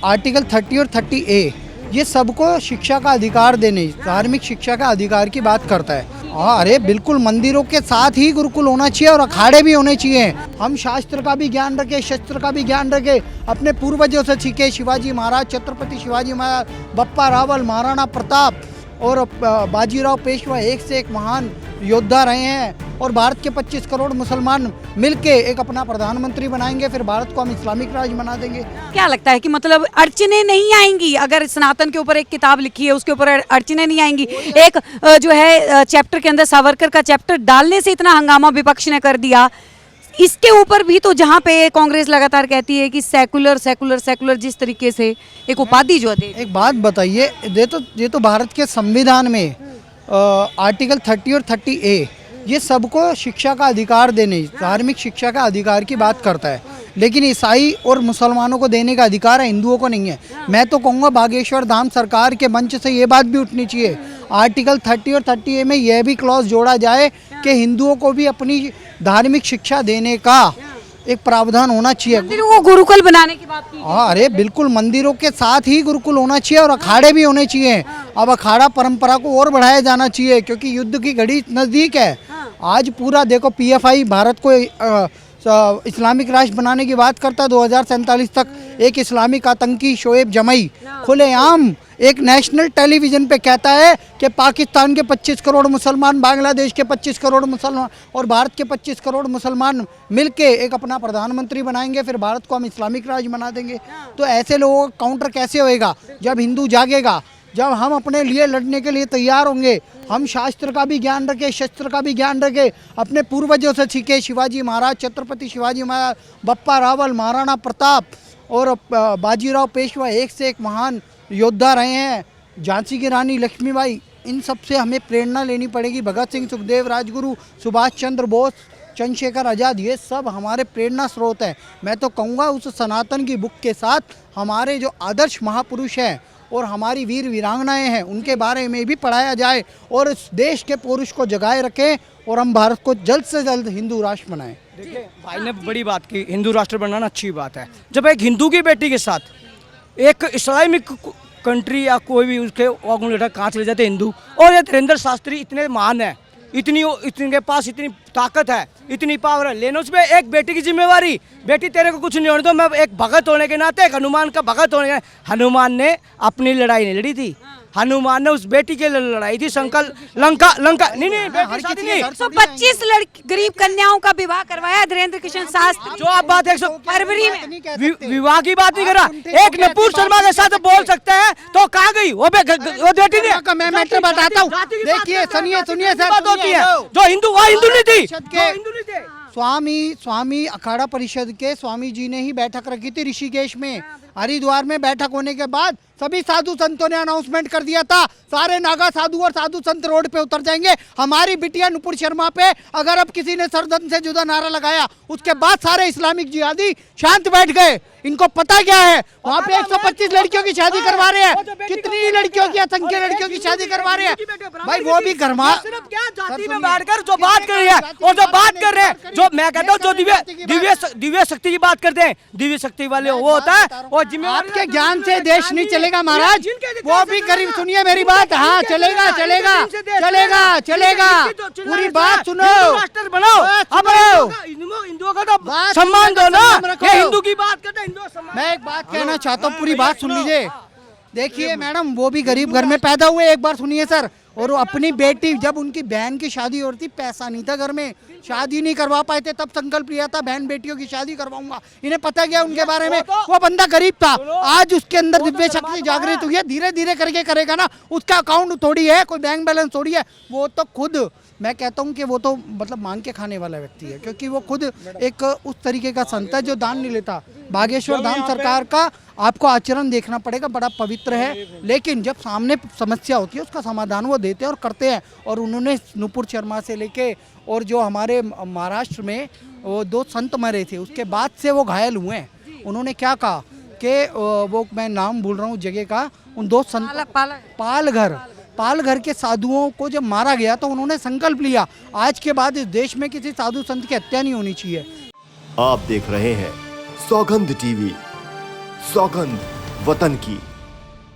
Article 30 और 30A ये सबको शिक्षा का अधिकार देने, धार्मिक शिक्षा का अधिकार की बात करता है। हाँ, अरे बिल्कुल, मंदिरों के साथ ही गुरुकुल होना चाहिए और अखाड़े भी होने चाहिए। हम शास्त्र का भी ज्ञान रखें, शस्त्र का भी ज्ञान रखें, अपने पूर्वजों से सीखे। शिवाजी महाराज, छत्रपति शिवाजी महाराज, बप्पा रावल, महाराणा प्रताप और बाजीराव पेशवा एक से एक महान योद्धा रहे हैं। और भारत के 25 करोड़ मुसलमान मिलके एक अपना प्रधानमंत्री बनाएंगे, फिर भारत को हम इस्लामिक राज्य बना देंगे। क्या लगता है कि मतलब अड़चने नहीं आएंगी? अगर सनातन के ऊपर एक किताब लिखी है उसके ऊपर अड़चने नहीं आएंगी? एक जो है चैप्टर के अंदर सावरकर का चैप्टर डालने से इतना हंगामा विपक्ष ने कर दिया, इसके ऊपर भी तो जहाँ पे कांग्रेस लगातार कहती है कि सेकुलर सेकुलर सेकुलर, जिस तरीके से एक उपाधि जो है। एक बात बताइए, ये तो भारत के संविधान में आर्टिकल 30 और 30A ये सबको शिक्षा का अधिकार देने, धार्मिक शिक्षा का अधिकार की बात करता है। लेकिन ईसाई और मुसलमानों को देने का अधिकार है, हिंदुओं को नहीं है। मैं तो कहूँगा बागेश्वर धाम सरकार के मंच से ये बात भी उठनी चाहिए, आर्टिकल 30 और 30A में यह भी क्लॉज जोड़ा जाए कि हिंदुओं को भी अपनी धार्मिक शिक्षा देने का एक प्रावधान होना चाहिए। मंदिरों को गुरुकुल बनाने की बात की। हाँ, अरे बिल्कुल, मंदिरों के साथ ही गुरुकुल होना चाहिए और अखाड़े भी होने चाहिए। अब अखाड़ा परंपरा को और बढ़ाया जाना चाहिए क्योंकि युद्ध की घड़ी नज़दीक है। आज पूरा देखो, PFI भारत को इस्लामिक राष्ट्र बनाने की बात करता है। 2047 तक एक इस्लामिक आतंकी शोएब जमई खुलेआम एक नेशनल टेलीविज़न पे कहता है कि पाकिस्तान के 25 करोड़ मुसलमान, बांग्लादेश के 25 करोड़ मुसलमान और भारत के 25 करोड़ मुसलमान मिलके एक अपना प्रधानमंत्री बनाएंगे, फिर भारत को हम इस्लामिक राज्य बना देंगे। तो ऐसे लोगों का काउंटर कैसे होएगा? जब हिंदू जागेगा, जब हम अपने लिए लड़ने के लिए तैयार होंगे, हम शास्त्र का भी ज्ञान रखें, शस्त्र का भी ज्ञान रखें, अपने पूर्वजों से सीखे। शिवाजी महाराज, छत्रपति शिवाजी महाराज, बप्पा रावल, महाराणा प्रताप और बाजीराव पेशवा एक से एक महान योद्धा रहे हैं। झांसी की रानी लक्ष्मीबाई, इन सब से हमें प्रेरणा लेनी पड़ेगी। भगत सिंह, सुखदेव, राजगुरु, सुभाष चंद्र बोस, चंद्रशेखर आज़ाद, ये सब हमारे प्रेरणा स्रोत हैं। मैं तो कहूँगा उस सनातन की बुक के साथ हमारे जो आदर्श महापुरुष हैं और हमारी वीर वीरांगनाएं हैं उनके बारे में भी पढ़ाया जाए और इस देश के पुरुष को जगाए रखें और हम भारत को जल्द से जल्द हिंदू राष्ट्र बनाएं। देखिए, भाई ने बड़ी बात की, हिंदू राष्ट्र बनाना अच्छी बात है। जब एक हिंदू की बेटी के साथ एक इस्लामिक कंट्री या कोई भी उसके ऑर्गेनाइजेशन कहाँ चले जाते हिंदू, और ये धीरेन्द्र शास्त्री इतने महान है, इनके पास इतनी ताकत है, इतनी पावर है, लेकिन उसमें एक बेटी की जिम्मेवारी, बेटी तेरे को कुछ नहीं होने दो। मैं एक भगत होने के नाते, एक हनुमान का भगत होने के, हनुमान ने अपनी लड़ाई नहीं लड़ी थी, हनुमान ने उस बेटी के लिए लड़ाई थी। लंका नहीं बेटी शादी नहीं, तो 25 गरीब कन्याओं का विवाह करवाया धीरेन्द्र कृष्ण शास्त्री। जो आप बात 100 फरवरी में विवाह की बात नहीं कर रहा। एक नपुर शर्मा के साथ बोल सकते हैं तो कहाँ गई वो बेटी ने? मैं मैटर बताता हूँ, देखिए, सुनिए सर, बात होती है जो हिंदू, वो हिंदू नहीं थी। स्वामी अखाड़ा परिषद के स्वामी जी ने ही बैठक रखी थी ऋषिकेश में। हरिद्वार में बैठक होने के बाद सभी साधु संतों ने अनाउंसमेंट कर दिया था, सारे नागा साधु और साधु संत रोड पे उतर जाएंगे। हमारी बिटिया नुपुर शर्मा पे अगर अब किसी ने सरदन से जुदा नारा लगाया, उसके बाद सारे इस्लामिक जिहादी शांत बैठ गए। इनको पता क्या है, वहाँ पे 125 लड़कियों की शादी करवा रहे हैं। कितनी लड़कियों की, असंख्य लड़कियों की शादी करवा रहे हैं भाई, वो भी घरमा जाति में बैठकर जो बात कर रही है और जो बात कर रहे हैं, जो मैं कहता हूँ, जो दिव्य शक्ति की बात करते हैं, दिव्य शक्ति वाले वो होता है। और आपके ज्ञान से देश नहीं चलेगा महाराज, वो भी करीब, सुनिए मेरी बात। हाँ, चलेगा चलेगा चलेगा चलेगा, पूरी बात सुनो, राष्ट्र बनाओ, हिंदुओं का तो सम्मान दो ना। ये हिंदू की बात करते हैं, मैं एक बात कहना चाहता हूँ, पूरी बात सुन लीजिए। देखिए मैडम, वो भी गरीब घर में पैदा हुए, एक बार सुनिए सर। और वो अपनी बेटी, जब उनकी बहन की शादी हो रही थी, पैसा नहीं था घर में, शादी नहीं करवा पाए थे, तब संकल्प लिया था बहन बेटियों की शादी करवाऊंगा। इन्हें पता क्या उनके बारे में, वो बंदा गरीब था। आज उसके अंदर दिव्य शक्ति जागृत हुई है, धीरे धीरे करके करेगा ना। उसका अकाउंट थोड़ी है, कोई बैंक बैलेंस थोड़ी है, वो तो खुद, मैं कहता हूँ कि वो तो मतलब मांग के खाने वाला व्यक्ति है, क्योंकि वो खुद एक उस तरीके का संत है जो दान नहीं लेता। बागेश्वर धाम सरकार का आपको आचरण देखना पड़ेगा, बड़ा पवित्र है, लेकिन जब सामने समस्या होती है उसका समाधान वो देते हैं और करते हैं। और उन्होंने नुपुर शर्मा से लेके और जो हमारे महाराष्ट्र में वो 2 संत मरे थे, उसके बाद से वो घायल हुए हैं। उन्होंने क्या कहा कि वो, मैं नाम भूल रहा हूँ जगह का, उन 2 संत, पालघर के साधुओं को जब मारा गया तो उन्होंने संकल्प लिया, आज के बाद इस देश में किसी साधु संत की हत्या नहीं होनी चाहिए। आप देख रहे हैं सौगंध टीवी। सौगंध, वतन की।